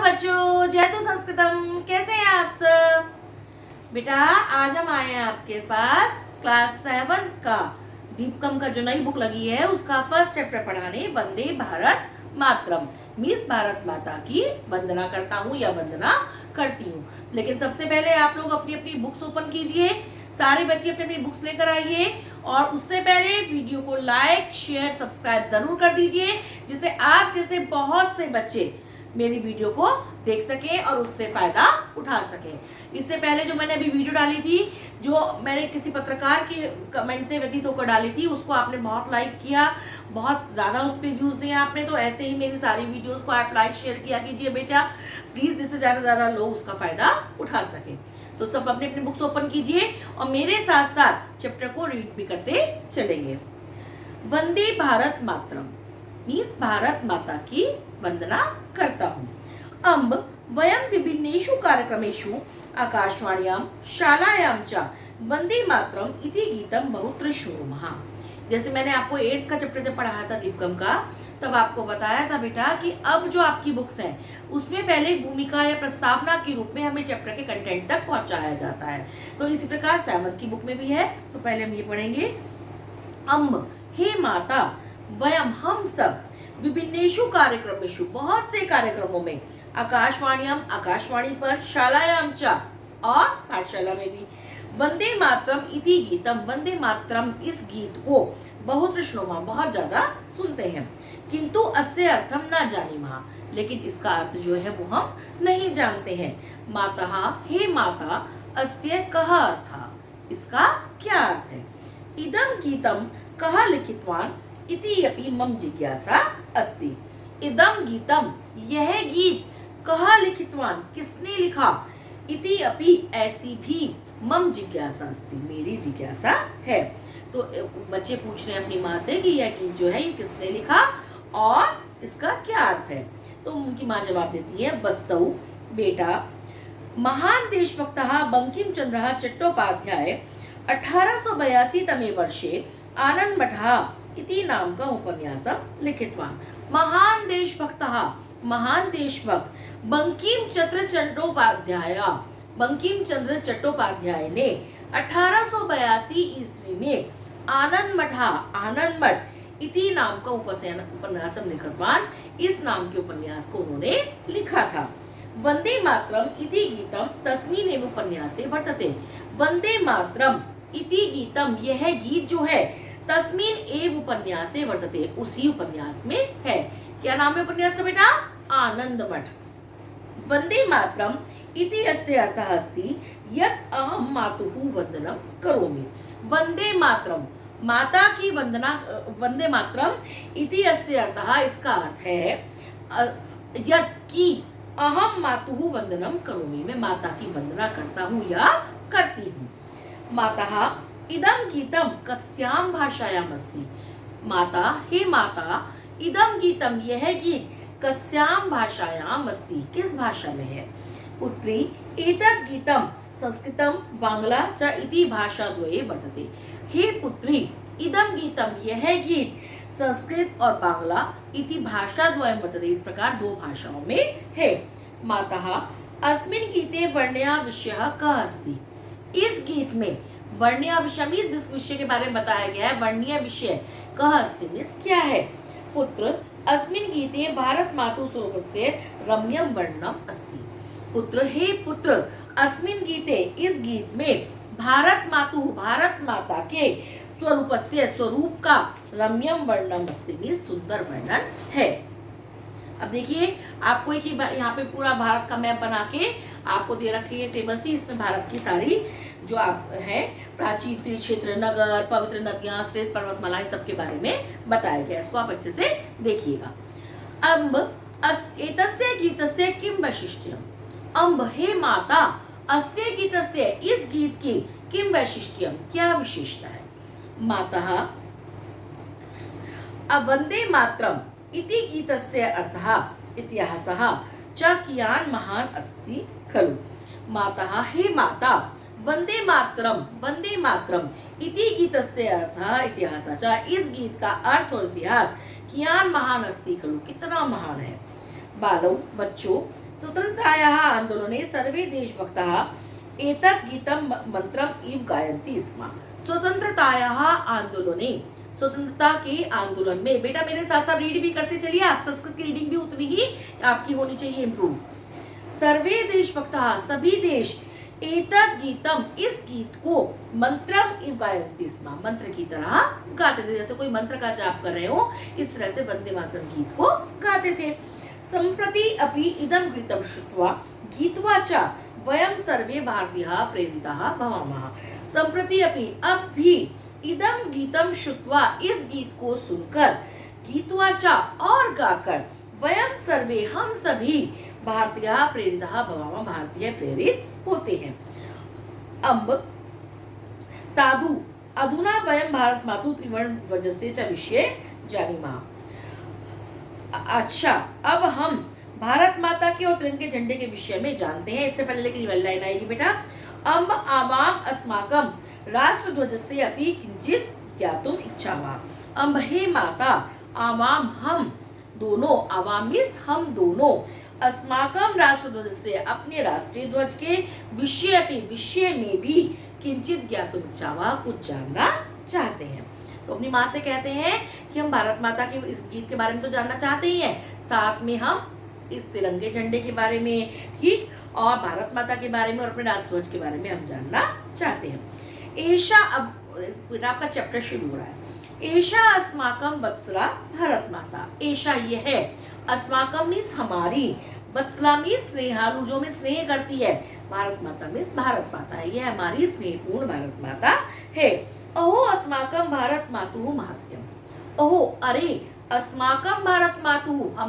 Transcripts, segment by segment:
बच्चों, जय तो संस्कृतम। कैसे हैं आप सब? बेटा आज हम आए हैं आपके पास क्लास 7 का दीपकम का जो नई बुक लगी है उसका फर्स्ट चैप्टर पढ़ाने, वंदे भारत मातरम। मिस भारत माता की वंदना करता हूँ या वंदना करती हूँ। लेकिन सबसे पहले आप लोग अपनी अपनी बुक्स ओपन कीजिए, सारे बच्चे अपनी अपनी बुक्स लेकर आइए और उससे पहले वीडियो को लाइक शेयर सब्सक्राइब जरूर कर दीजिए, जिससे आप जैसे बहुत से बच्चे मेरी वीडियो को देख सके और उससे फायदा उठा सके। इससे पहले जो मैंने अभी वीडियो डाली थी, जो मैंने किसी पत्रकार के कमेंट से व्यतीत होकर डाली थी, उसको आपने बहुत लाइक किया, बहुत ज़्यादा उस पर व्यूज़ दिए आपने। तो ऐसे ही मेरी सारी वीडियोस को आप लाइक शेयर किया कीजिए बेटा प्लीज़, जिससे ज़्यादा ज़्यादा लोग उसका फ़ायदा उठा सके। तो सब अपने अपने बुक्स ओपन कीजिए और मेरे साथ साथ चैप्टर को रीड भी करते चलेंगे। वंदे भारत मातरम, मीन्स भारत माता की वंदना करता हूँ। अम्ब वयं विभिन्नेषु कार्यक्रमेषु आकाशवाण्यां शालायां च वंदे मातरम इति गीतम बहुत्र शृणुमः। जैसे मैंने आपको 8th का चैप्टर जब पढ़ाया था दीपकम का, तब आपको बताया था बेटा कि अब जो आपकी बुक्स हैं उसमें पहले भूमिका या प्रस्तावना के रूप में हमें चैप्टर के कंटेंट तक पहुंचाया जाता है। तो इसी प्रकार 7th की बुक में भी है। तो पहले हम ये पढ़ेंगे, अम्ब हे माता, वयम हम सब, विभिन्नेषु कार्यक्रमेषु बहुत से कार्यक्रमों में, आकाशवाणीम आकाशवाणी पर, शालायाम च और पाठशाला में भी, वंदे मातरम इति गीतम वंदे मातरम इस गीत को बहुत श्रोमा बहुत ज्यादा सुनते हैं, किंतु अस्य अर्थम न जानीमः लेकिन इसका अर्थ जो है वो हम नहीं जानते हैं। माता हे माता, अस्य कः अर्थः, इसका क्या अर्थ है। इदं गीतम कः लिखितवान् इति अपि मम जिज्ञासा अस्ति। इदं गीतम, यह गीत, कः लिखितवान्, किसने लिखा, इति अपि ऐसी भी, मम जिज्ञासा अस्ति, मेरी जिज्ञासा है। तो बच्चे पूछ रहे हैं अपनी माँ से कि यह गीत जो है ये किसने लिखा और इसका क्या अर्थ है। तो उनकी माँ जवाब देती है, वत्सौ बेटा, महान देशभक्तः बंकिम चंद्रः चट्टोपाध्याय 1882 तमे वर्षे आनंदमठः इति नामकं उपन्यासं लिखितवान्। महान देशभक्तः, महान देशभक्त बंकिम चंद्र चट्टोपाध्याय ने 1882 ईस्वी में आनंद मठ इति नाम का उपन्यासम लिखितवान्, इस नाम के उपन्यास को उन्होंने लिखा था। वंदे मातरम इति गीतम तस्मिन् एव उपन्यासे वर्तते। वंदे मातरम इति गीतम, यह गीत जो है, तस्मिन् एव उपन्यासे वर्तते, उसी उपन्यास में है। क्या नाम है उपन्यास का बेटा? आनंद मठ। वंदे मातरम इति अस्य अर्थः अस्ति यत् अहं मातुः वंदनं करोमि। वंदे मातरम, माता की वंदना, वंदे मातरम इति अस्य अर्थः, इसका अर्थ है यत् कि अहम मातुः वंदनं करोमि, मैं माता की वंदना करता हूँ या करती हूँ। माता इदं गीतम कस्यां भाषायां अस्ति। माता हे माता, इदं गीतम, यह गीत, कस्यां भाषायां अस्ति, किस भाषा में है। पुत्री एतत् गीतम संस्कृतम बांग्ला च इति भाषाद्वये वर्तते। हे पुत्री, इदं गीतम, यह गीत, संस्कृत और बांग्ला इति भाषाद्वयं वर्तते, इस प्रकार दो भाषाओं में है। माता अस्मिन् गीते वर्ण्या विषयः कः अस्ति। इस गीत में वर्ण्य विषय मीन्स जिस विषय के बारे में बताया गया है, वर्ण्य विषय कः अस्ति मीन्स क्या है। पुत्र अस्मिन् गीते भारत मातुः स्वरूपस्य रम्यं वर्णनम् अस्ति। पुत्र हे पुत्र, अस्मिन् गीते, इस गीत में, भारत मातुः, भारत माता के, स्वरूपस्य, स्वरूप का, रम्यम वर्णनम् अस्ति मीन्स सुंदर वर्णन है। अब देखिए आपको एक यहाँ पे पूरा भारत का मैप बना के आपको दे रखी है टेबल सी, इसमें भारत की सारी जो आप है प्राचीन तीर्थ क्षेत्र, नगर, पवित्र नदियां, श्रेष्ठ पर्वतमालाएं, सबके बारे में बताया गया। इसको आप अच्छे से देखिएगा। अम्ब एतस्य गीतस्य किं वैशिष्ट्यम्। अम्ब हे माता, अस्य गीतस्य, इस गीत की, किं वैशिष्ट्यम्, क्या विशेषता है। माता वंदे मातरम इति गीतस्य अर्थः इतिहासः च कियान् महान् अस्ति खलु। माता हे माता, वंदे मातरम इति गीतस्य अर्थः इतिहासः च, इस गीत का अर्थ और इतिहास, कियान् महान् अस्ति खलु, कितना महान है। बालौ बच्चों, स्वतन्त्रतायाः आन्दोलने सर्वे देशभक्ताः एतत् गीतं मन्त्रम् इव गायन्ति स्म। स्वतंत्रतायाः आंदोलने, स्वतंत्रता के आंदोलन में, बेटा मेरे साथ साथ रीड भी करते चलिए, आप संस्कृत की रीडिंग भी उतनी ही आपकी होनी चाहिए इम्प्रूव। सर्वे देशभक्ताः, सभी देश, एतत् गीतम, इस गीत को, मंत्रम इव गायन्ति स्म, मंत्र की तरह गाते थे। जैसे कोई मंत्र का जाप कर रहे हो, इस तरह से वंदे मातरम गीत को गाते थे। सम्प्रति अपि इदं गीतं श्रुत्वा गीत्वा च वयं सर्वे भारतीयाः प्रेरिताः भवामः। सम्प्रति अपि, अब भी, इदं गीतं श्रुत्वा, इस गीत को सुनकर, गीत्वा च, और गाकर, वयं सर्वे, हम सभी, भारतीयाः प्रेरिताः भवामः, भारतीय प्रेरित होते हैं। अब साधु अधुना वयं भारत मातु त्रिवर्ण ध्वजस्य च विषये जानीमः। अच्छा, अब हम भारत माता के और तिरंगे झंडे के विषय में जानते हैं। इससे पहले लेकिन लाइन आएगी बेटा, अम्ब आवाम अस्माकं राष्ट्रध्वजस्य अपि किंचित ज्ञातुम इच्छामः। अम्ब, हे माता, आवाम, हम दोनों, आवामिस, हम दोनों, अस्माकं राष्ट्रध्वजस्य, अपने राष्ट्रीय ध्वज के, विषय में भी, किंचित ज्ञातुम इच्छामः, कुछ जानना चाहते हैं। तो अपनी माँ से कहते हैं कि हम भारत माता के इस गीत के बारे में तो जानना चाहते ही हैं, साथ में हम इस तिरंगे झंडे के बारे में, ठीक, और भारत माता के बारे में और अपने राष्ट्रध्वज के बारे में हम जानना चाहते हैं। एषा, अब आपका चैप्टर शुरू हो रहा है। एषा अस्माकं वत्सला भारत माता। एषा, यह है, अस्माकं मीन्स हमारी, वत्सला मीन्स स्नेहालु, जो में स्नेह करती है, भारत माता मीन्स भारत माता है, यह हमारी स्नेहपूर्ण भारत माता है। अहो अस्माकं भारत मातुः महात्म्यम। अहो, अरे, अस्माकं भारत मातुः,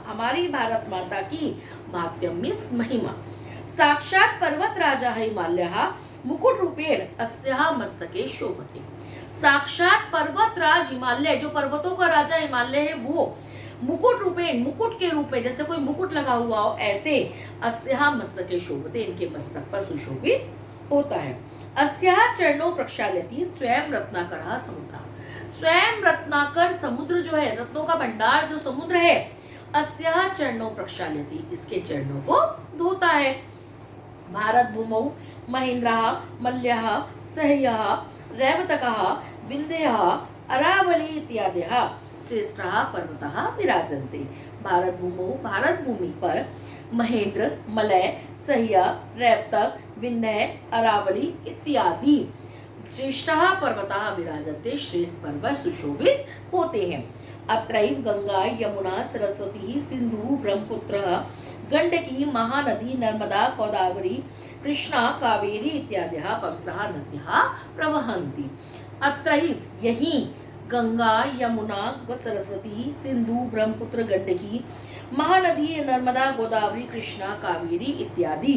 हमारी भारत माता की, महात्म्यम मीन्स महिमा। साक्षात् पर्वत राजा हिमालयः मुकुट रूपेण अस्याः मस्तके शोभते। साक्षात पर्वतराज हिमालय, जो पर्वतों का राजा हिमालय है, वो मुकुट रूपेण, मुकुट के रूप में, जैसे कोई मुकुट लगा हुआ हो, ऐसे अस्याः मस्तके शोभते, इनके मस्तक पर सुशोभित होता है। अस्याः चरणों प्रक्षाल्यति स्वयं रत्नाकरः समुद्रः। स्वयं रत्नाकर समुद्र जो है, रत्नों का भंडार जो समुद्र है, अस्याः चरणों प्रक्षाल्यति, इसके चरणों को धोता है। भारत भूमौ महेन्द्रः, मल्यः, सह्यः, रैवतकः, विन्ध्यः, अरावली इत्यादयः श्रेष्ठाः पर्वताः विराजन्ते। भारत भूमौ, भारत भूमि पर, महेंद्र, मलय, सह्य, रैवतक, विन्ध्य, अरावली इत्यादि श्रेष्ठाः पर्वताः विराजन्ते, श्रेष्ठ पर्वत सुशोभित होते हैं। अत्रैव गंगा, यमुना, सरस्वती, सिंधु, ब्रह्मपुत्र, गंडकी, महानदी, नर्मदा, गोदावरी, कृष्णा, कावेरी इत्यादयः पवित्राः नद्यः प्रवहन्ति। अत्रैव, यहीं, गंगा, यमुना, सरस्वती, सिंधु, ब्रह्मपुत्र, गंडकी, महानदी, नर्मदा, गोदावरी, कृष्णा, कावेरी इत्यादि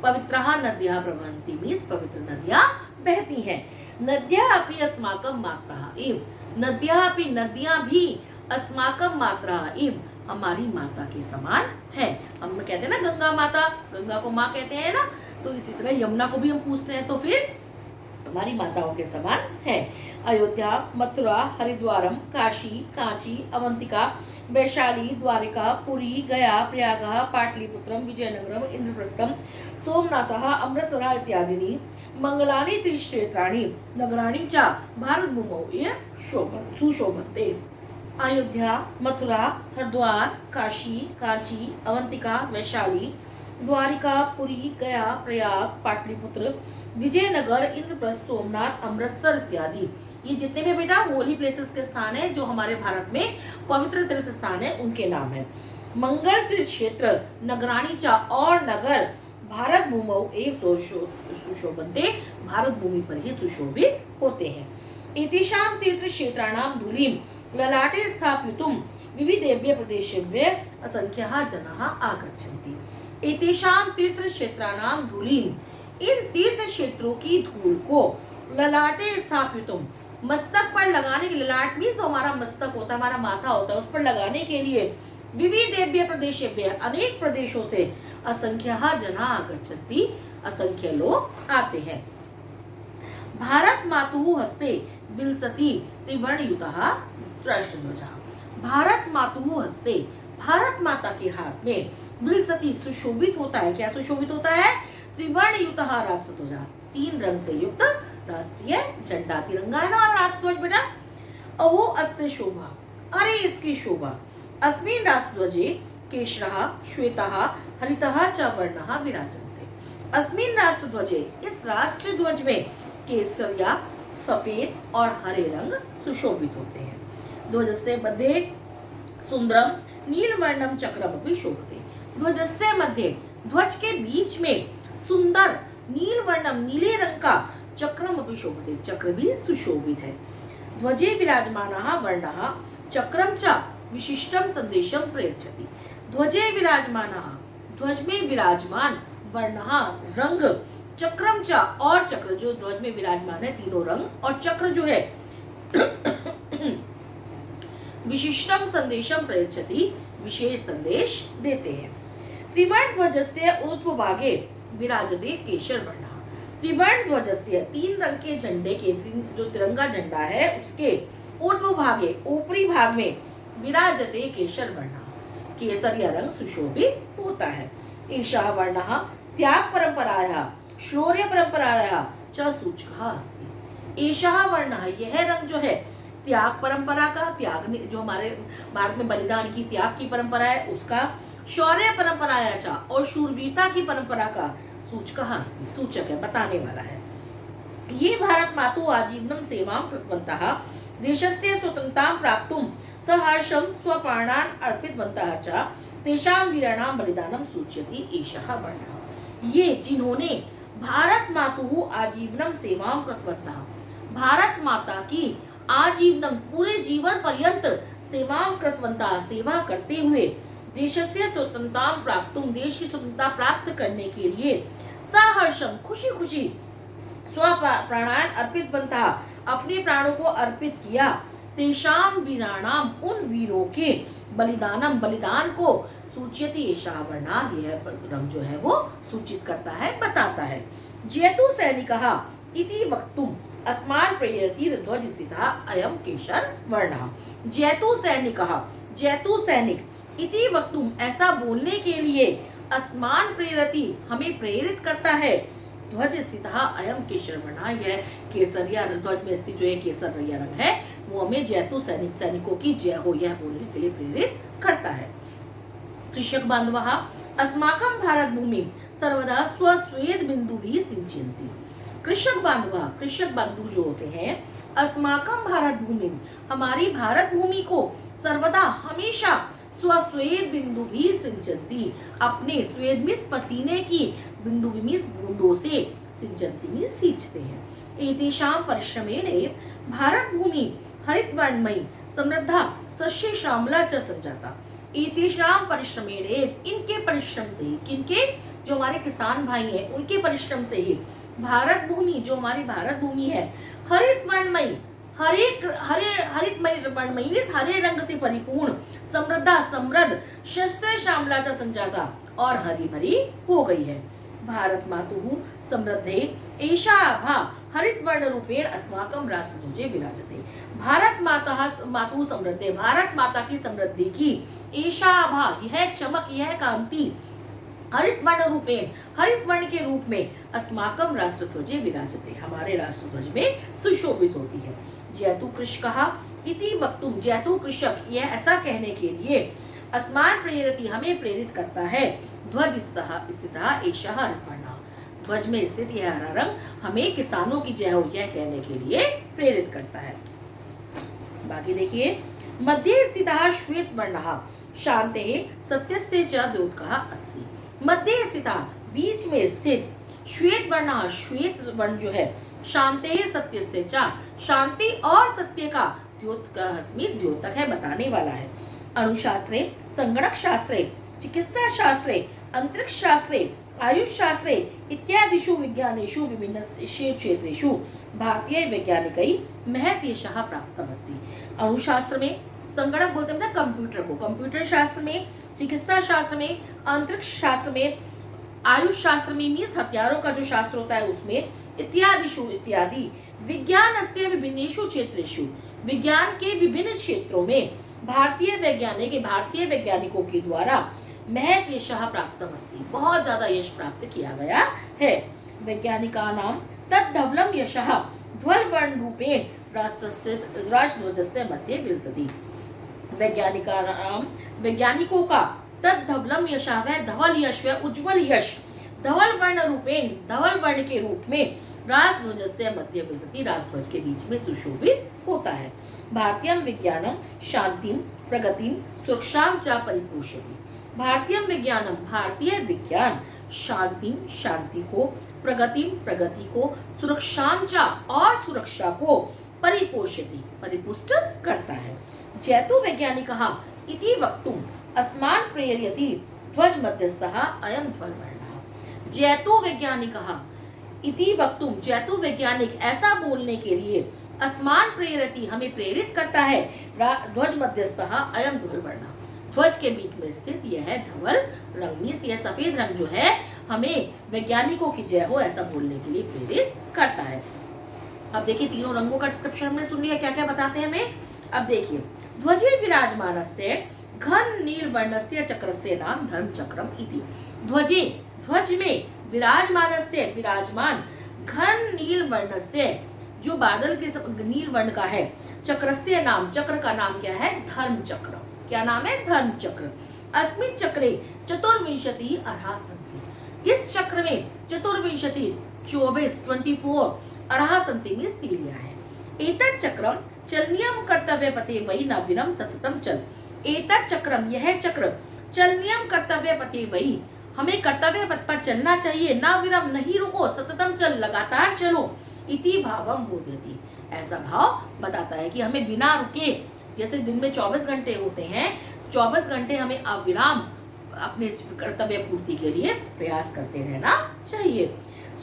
पवित्राः नद्यः प्रवहन्ति मीन्स पवित्र नदियाँ बहती हैं। नद्यः अपि अस्माकं मात्राः इव, नद्यः अपि, नदियाँ भी, अस्माकं मात्राः इव, हमारी माता के समान है। हम कहते हैं ना गंगा माता, गंगा को माँ कहते हैं ना, तो इसी तरह यमुना को भी हम पूछते हैं, तो फिर हमारी माताओं के समान है। अयोध्या, मथुरा, हरिद्वारम, काशी, कांची, अवंतिका, वैशाली, द्वारिका, पुरी, गया, प्रयागः, पाटलिपुत्रम, विजयनगरम, इंद्रप्रस्थम, सोमनाथः, अमृतसर इत्यादीनि मंगलानि त्रिक्षेत्राणि नगराणि च भारतभूमौ सुशोभन्ते। अयोध्या, मथुरा, हरिद्वार, काशी, कांची, अवंतिका, वैशाली, द्वारिका, पुरी, गया, प्रयाग, पाटलिपुत्र, विजयनगर, इंद्रप्रस्थ, सोमनाथ, अमृतसर इत्यादि, ये जितने भी बेटा होली प्लेसेस के स्थान है, जो हमारे भारत में पवित्र तीर्थ स्थान है, उनके नाम है। मंगल तीर्थ क्षेत्र नगराणी चा, और नगर भारत भूमौ एक सुशोभन्ते, भारत भूमि पर ही सुशोभित होते हैं। एतेषां तीर्थ क्षेत्राणां धूलिं ललाटे स्थापयितुं विविधेभ्यः प्रदेशेभ्यः असंख्याः जनाः आगच्छन्ति। एतेषां तीर्थ क्षेत्राणां धूलिं, इन तीर्थ क्षेत्रों की धूल को, ललाटे स्थापितुम, मस्तक पर लगाने के, ललाट मीन्स तो हमारा मस्तक होता है, हमारा माथा होता है, उस पर लगाने के लिए विविधेभ्यः प्रदेशेभ्यः, अनेक प्रदेशों से, असंख्याः जनाः आगच्छन्ति, असंख्य लोग आते हैं। भारत मातुः हस्ते विलसति त्रिवर्णयुतः राष्ट्रध्वजः। भारत मातुः हस्ते, भारत माता के हाथ में विलसति सुशोभित होता है। क्या सुशोभित होता है? त्रिवर्णयुतः राष्ट्रध्वज, 3 रंग से युक्त राष्ट्रीय झंडा। तिरंगा है ना और राष्ट्रध्वज बेटा। अहो अस्य शोभा, अरे इसकी शोभा। अस्मिन् राष्ट्रध्वजे केशरः श्वेतः हरितः च वर्णः विराजन्ते। अस्मिन् राष्ट्रध्वजे, इस राष्ट्र ध्वज में केसरिया सफेद और हरे रंग सुशोभित होते हैं। ध्वजस्य मध्ये सुंदरम नीलवर्णम चक्रमपि शोभते। ध्वजस्य मध्ये, ध्वज के बीच में सुंदर नीलवर्णम, नीले रंग का चक्रमपि शोभते, चक्र भी सुशोभित है। ध्वजे विराजमानः वर्णः चक्रम च विशिष्टम संदेशम प्रयच्छति। ध्वजे विराजमानः, ध्वज में विराजमान, वर्णः रंग, चक्रम च और चक्र, जो ध्वज में विराजमान है तीनों रंग और चक्र जो है विशिष्टम संदेशम प्रयच्छति, विशेष संदेश देते हैं। त्रिवर्ण ध्वजस्य ऊर्ध्वभागे विराजते केशर वर्णः। त्रिवर्ण ध्वजस्य, 3 रंग के झंडे के, जो तिरंगा झंडा है उसके ऊर्ध्वभागे, ऊपरी भाग में विराजते केशर वर्णः, केसरिया रंग सुशोभित होता है। एषः वर्णः त्याग परंपरायाः शौर्य परंपरायाः च सूचकः अस्ति। एषः वर्णः, यह रंग जो है त्याग परंपरा का, त्याग जो हमारे भारत में बलिदान की, त्याग की परंपरा है उसका, शौर्य परंपरायाः च और शूरवीरता की परंपरा का सूचकः अस्ति, सूचक है, बताने वाला है। ये भारत मातु आजीवनम सेवां कृतवन्तः देशस्य स्वतंत्रतां प्राप्तुं सहर्षं स्वप्राणान् अर्पितवन्तः च तेषां वीराणां बलिदानं सूचयति एषः वर्णः। ये जिन्होंने भारत मातु आजीवनम सेवां कृतवन्तः, भारत माता की आजीवनम, पूरे जीवन पर्यंत सेवां कृतवन्तः, सेवा करते हुए, देशस्य स्वतंत्रतां प्राप्तुं, देश की स्वतंत्रता प्राप्त करने के लिए, सहर्षम, खुशी खुशी, स्वप्राणान् अर्पितवन्तः, अपने प्राणों को अर्पित किया, तेषां वीराणाम, उन वीरों के, बलिदानम, बलिदान को, सूच्यति एषः वर्णः, यह रंग जो है वो सूचित करता है, बताता है। जयतु सैनिकः इति वक्तुम् अस्मान् प्रेरयति ध्वजस्थितः अयं केशर वर्णः। जयतु सैनिकः, जयतु सैनिक, इति वक्तुम्, ऐसा बोलने के लिए, अस्मान् प्रेरयति, हमें प्रेरित करता है, ध्वज स्थितः अयं केशर वर्णः, यह केसरिया ध्वज में स्थित जो है केसरिया रंग है वो हमें जयतु सैनिकों की जय हो यह बोलने के लिए प्रेरित करता है। कृषक बांधवः अस्माकं भारत भूमि सर्वदा स्वस्वेद बिंदुभिः सिंचयन्ति। कृषक बांधवः, कृषक बंधु जो होते हैं, अस्माकं भारत भूमि, हमारी भारत भूमि को, सर्वदा हमेशा, स्वस्वेद बिंदुभिः सिंचयन्ति, अपने स्वेद मीन्स पसीने की, बिंदु मीन्स बूंदों से, सिंचयन्ति मीन्स सींचते हैं। एतेषां परिश्रमेण भारत भूमि हरित वर्णमयी समृद्धा सस्य श्यामला च संजाता। एतेषां परिश्रमेण, इनके परिश्रम से ही, किनके, जो हमारे किसान भाई हैं उनके परिश्रम से ही, भारत भूमि, जो हमारी भारत भूमि है, हरित वर्णमयी, हरितमयी वर्णमयी मीन्स हरे रंग से परिपूर्ण, समृद्धा, समृद्ध, शस्य श्यामला च संजाता, और हरी भरी हो गई है। भारत मातुः समृद्धे एषा आभा हरित वर्ण रूपेण अस्माकं राष्ट्रध्वजे विराजते। भारत मातुः समृद्धे, भारत माता की समृद्धि की, एषा आभा, यह चमक, यह कांति, हरित वर्ण रूपेण, हरित वर्ण के रूप में, अस्माकं राष्ट्रध्वजे विराजते, हमारे राष्ट्रध्वज में सुशोभित होती है। जयतु कृषकः इति वक्तुम्, जयतु कृषक, यह ऐसा कहने के लिए, अस्मान् प्रेरयति, हमें प्रेरित करता है, ध्वज स्थितः एषः हरित वर्णः, ध्वज में स्थित यह हरा रंग हमें किसानों की जय हो यह कहने के लिए प्रेरित करता है। बाकी देखिए, मध्ये स्थितः श्वेत वर्णः शान्तेः सत्यस्य च द्योतकः अस्ति। मध्य स्थितः, बीच में स्थित, श्वेत वर्णः, श्वेत वर्ण जो है, शान्तेः सत्यस्य च, शांति और सत्य का, द्योतकः अस्मि, द्योतक है, बताने वाला है। अणुशास्त्रे, संगणक शास्त्रे, चिकित्सा शास्त्रे, अंतरिक्ष शास्त्रे, आयुष शास्त्रे इत्यादिषु विज्ञानेषु विभिन्न क्षेत्रेषु भारतीय वैज्ञानिकैः महत् यशः प्राप्तमस्ति। अणुशास्त्र में, संगणक बोलते हैं कंप्यूटर को, कंप्यूटर शास्त्र में, चिकित्सा शास्त्र में, अंतरिक्ष शास्त्र में, आयुष शास्त्र में मीन्स हथियारों का जो शास्त्र होता है उसमें, इत्यादिषु, इत्यादि, विज्ञानस्य विभिन्नेषु क्षेत्रेषु, विज्ञान के विभिन्न क्षेत्रों में, भारतीय वैज्ञानिकों के द्वारा महत् यशः प्राप्तमस्ति, बहुत ज्यादा यश प्राप्त किया गया है। वैज्ञानिकानां तद्धवलं यशः ध्वलवर्ण रूपेण राष्ट्रध्वजस्य मध्ये विलसति। वैज्ञानिकों का तद्धवलम यशः, वह धवल यश, वह उज्जवल यश धवल वर्ण रूपेण, धवल वर्ण के रूप में राष्ट्रध्वजस्य मध्ये विलसति, राष्ट्रध्वज के बीच में सुशोभित होता है। भारतीय विज्ञानम शांतिम प्रगतिम सुरक्षाम च परिपोषयति। भारतीय विज्ञानम, भारतीय विज्ञान शांति, शांति को, प्रगतिम, प्रगति को, सुरक्षाम च, और सुरक्षा को, परिपोषयति, परिपुष्ट करता है। जैतो वैज्ञानिकः इति वक्तुम अस्मान् प्रेरयति ध्वज मध्यस्थः अयं ध्वलवर्णः। जैतो वैज्ञानिकः इति वक्तुम, जैतो वैज्ञानिक ऐसा बोलने के लिए, अस्मान् प्रेरयति हमें प्रेरित करता है, ध्वज मध्यस्थः अयं ध्वलवर्णः, ध्वज के बीच में स्थित यह है धवल रंग, यह सफेद रंग जो है हमें वैज्ञानिकों की जय हो ऐसा बोलने के लिए प्रेरित करता है। अब देखिए तीनों रंगों का डिस्क्रिप्शन हमने सुन लिया, क्या क्या बताते हैं हमें। अब देखिए, ध्वजे विराजमानस्य घन नील वर्णस्य चक्रस्य नाम धर्म चक्रम इति। ध्वजे, ध्वज में विराजमानस्य, विराजमान, घन नील वर्णस्य, जो बादल के नील वर्ण का है, चक्रस्य नाम, चक्र का नाम क्या है, धर्म चक्र। क्या नाम है, धर्म चक्र। अस्मिन् चक्रे चतुर्विंशति अरहा सन्ति। इस चक्र में चतुर्विंशति 24 अरहा सन्ति में स्त्रियां हैं। एतत् चक्रम चलनियम कर्तव्य पथे वही नवीनम सततम चल। एतत् चक्रम, यह चक्र, चलनियम कर्तव्य पथे वही, हमें कर्तव्य पथ पर चलना चाहिए, ना विरम, नहीं रुको, सततम चल, लगातार चलो, इति भावम बोधयति, ऐसा भाव बताता है कि हमें बिना रुके, जैसे दिन में 24 घंटे होते हैं, 24 घंटे हमें अविराम अपने कर्तव्य पूर्ति के लिए प्रयास करते रहना चाहिए।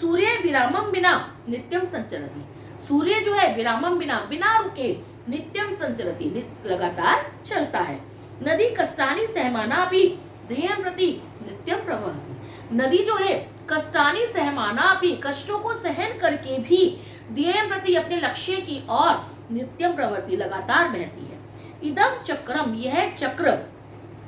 सूर्य विरामम बिना नित्यम संचरति। सूर्य जो है विरामम बिना, बिना रुके, नित्यम संचरति, लगातार चलता है। नदी कष्टानि सहमाना भी ध्येयं प्रति नित्यम प्रवहति। नदी जो है कष्टानि सहमाना भी, कष्टों को सहन करके भी, ध्येयं प्रति, अपने लक्ष्य की ओर, नित्यम प्रवृत्ति, लगातार बहती है। इदम चक्रम, यह चक्र,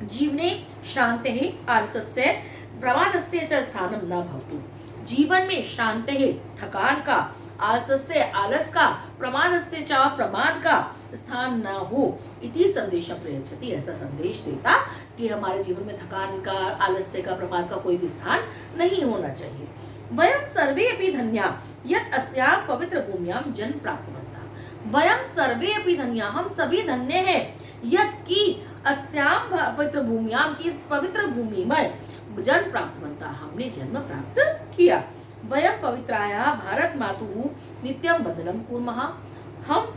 जीवने शांते आलस्य प्रमादस्य च स्थानम न भवतु। जीवन में शांते, थकान का, आलस्य, आलस का, प्रमादस्य च, प्रमाद का स्थान न हो, इति संदेश प्रयच्छति, ऐसा संदेश देता कि हमारे जीवन में थकान का, आलस्य का, प्रमाद का कोई भी स्थान नहीं होना चाहिए। वयम सर्वे अपि धन्या यत् अस्यां पवित्र भूम्यां जन्म प्राप्तवन्तः। वयम सर्वे अपि धन्या, हम सभी धन्य हैं, यत् की अस्यां पवित्र भूम्यां, की पवित्र भूमि में जन्म प्राप्तवन्तः, हमने जन्म प्राप्त किया। वयम पवित्रायाः भारत मातुः नित्यं वंदनं कुर्मः। हम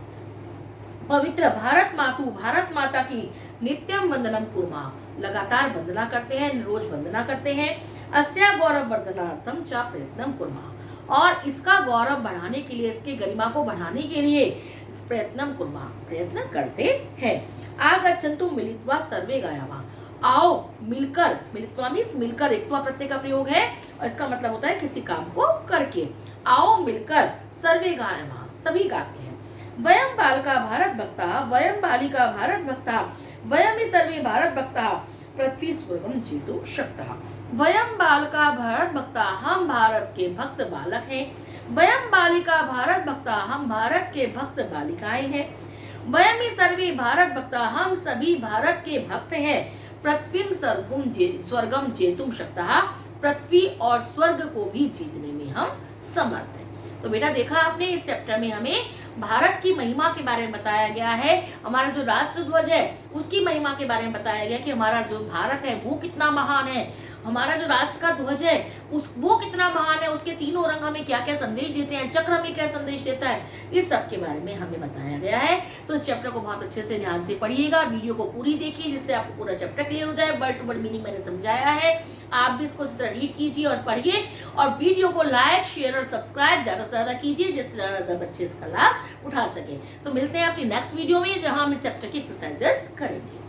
पवित्र भारत मातु, भारत माता की नित्यम वंदनम कुर्मः, लगातार वंदना करते हैं, रोज वंदना करते हैं। अस्या गौरव वर्धनार्थम च प्रयत्नम कुर्मः, और इसका गौरव बढ़ाने के लिए, इसके गरिमा को बढ़ाने के लिए प्रयत्नम कुर्मः, प्रयत्न करते हैं। आगच्छन्तु मिलित्वा सर्वे गायामः, आओ मिलकर, मिलित्वा मीन्स मिलकर, एक प्रत्यय का प्रयोग है और इसका मतलब होता है किसी काम को करके। आओ मिलकर, सर्वे गायामः, सभी गाते हैं। वयम बालका भारत भक्ता, वयम बालिका भारत भक्ता, वयम ही सर्वे भारत भक्ता, पृथ्वी स्वर्गम जेतुं शक्तः। वयम बालका भारत भक्ता, हम भारत के भक्त बालक हैं। वयम बालिका भारत भक्ता, हम भारत के भक्त बालिकाएं हैं। वयम ही सर्वे भारत भक्ता, हम सभी भारत के भक्त हैं। पृथ्वी स्वर्गम जेतुं शक्तः, पृथ्वी और स्वर्ग को भी जीतने में हम समर्थ हैं। तो बेटा देखा आपने, इस चैप्टर में हमें भारत की महिमा के बारे में बताया गया है। हमारा जो राष्ट्र ध्वज है उसकी महिमा के बारे में बताया गया कि हमारा जो भारत है वो कितना महान है, हमारा जो राष्ट्र का ध्वज है वो कितना महान है, उसके तीनों रंग हमें क्या क्या संदेश देते हैं, चक्र हमें क्या संदेश देता है, इस सब के बारे में हमें बताया गया है। तो इस चैप्टर को बहुत अच्छे से ध्यान से पढ़िएगा, वीडियो को पूरी देखिए जिससे आपको पूरा चैप्टर क्लियर हो जाए। वर्ड टू वर्ड मीनिंग मैंने समझाया है, आप भी इसको इस तरह रीड कीजिए और पढ़िए, और वीडियो को लाइक, शेयर और सब्सक्राइब ज्यादा से ज्यादा कीजिए जिससे ज्यादा बच्चे इसका लाभ उठा सके। तो मिलते हैं अपनी नेक्स्ट वीडियो में जहां हम इस चैप्टर की एक्सरसाइजेस करेंगे।